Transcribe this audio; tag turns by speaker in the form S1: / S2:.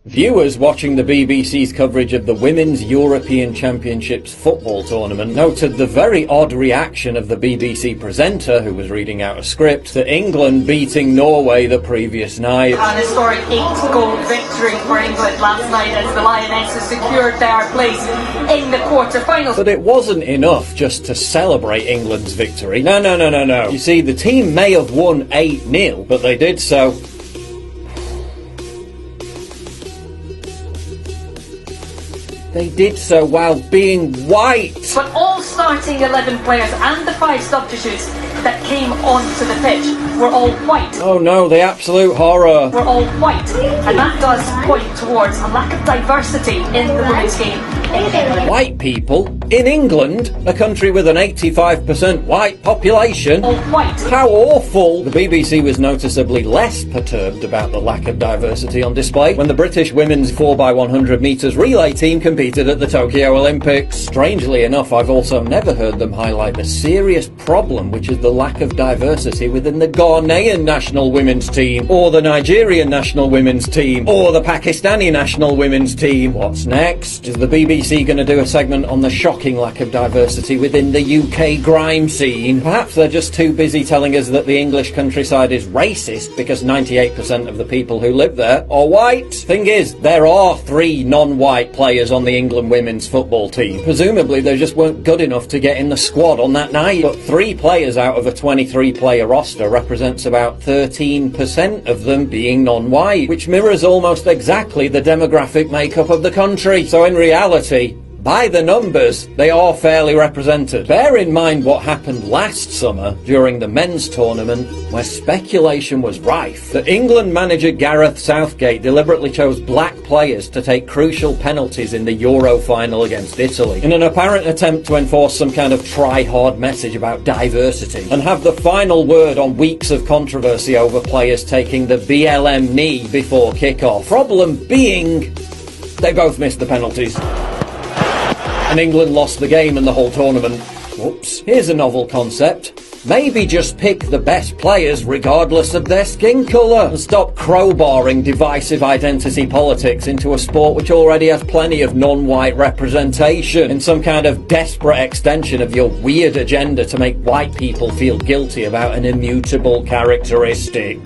S1: Viewers watching the BBC's coverage of the Women's European Championships football tournament noted the very odd reaction of the BBC presenter, who was reading out a script, to England beating Norway the previous night.
S2: An historic 8-goal victory for England last night as the Lionesses secured their place in the quarter-finals.
S1: But it wasn't enough just to celebrate England's victory. No. You see, the team may have won 8-0, but they did so while being white.
S2: But all starting 11 players and the 5 substitutes that came onto the pitch were all white.
S1: Oh no, the absolute horror.
S2: Were all white. And that does point towards a lack of diversity in the women's game in England.
S1: White people in England, a country with an 85% white population.
S2: All white.
S1: How awful! The BBC was noticeably less perturbed about the lack of diversity on display when the British women's 4x100 metres relay team competed at the Tokyo Olympics. Strangely enough, I've also never heard them highlight the serious problem which is the lack of diversity within the Ghanaian national women's team, or the Nigerian national women's team, or the Pakistani national women's team. What's next? Is the BBC going to do a segment on the shocking lack of diversity within the UK grime scene? Perhaps they're just too busy telling us that the English countryside is racist because 98% of the people who live there are white. Thing is, there are 3 non-white players on the England women's football team. Presumably they just weren't good enough to get in the squad on that night. But 3 players out of a 23-player roster represents about 13% of them being non-white, which mirrors almost exactly the demographic makeup of the country. So in reality, by the numbers, they are fairly represented. Bear in mind what happened last summer during the men's tournament, where speculation was rife that England manager Gareth Southgate deliberately chose black players to take crucial penalties in the Euro final against Italy, in an apparent attempt to enforce some kind of try-hard message about diversity, and have the final word on weeks of controversy over players taking the BLM knee before kick-off. Problem being, they both missed the penalties, and England lost the game and the whole tournament. Whoops. Here's a novel concept. Maybe just pick the best players regardless of their skin colour, and stop crowbarring divisive identity politics into a sport which already has plenty of non-white representation, in some kind of desperate extension of your weird agenda to make white people feel guilty about an immutable characteristic.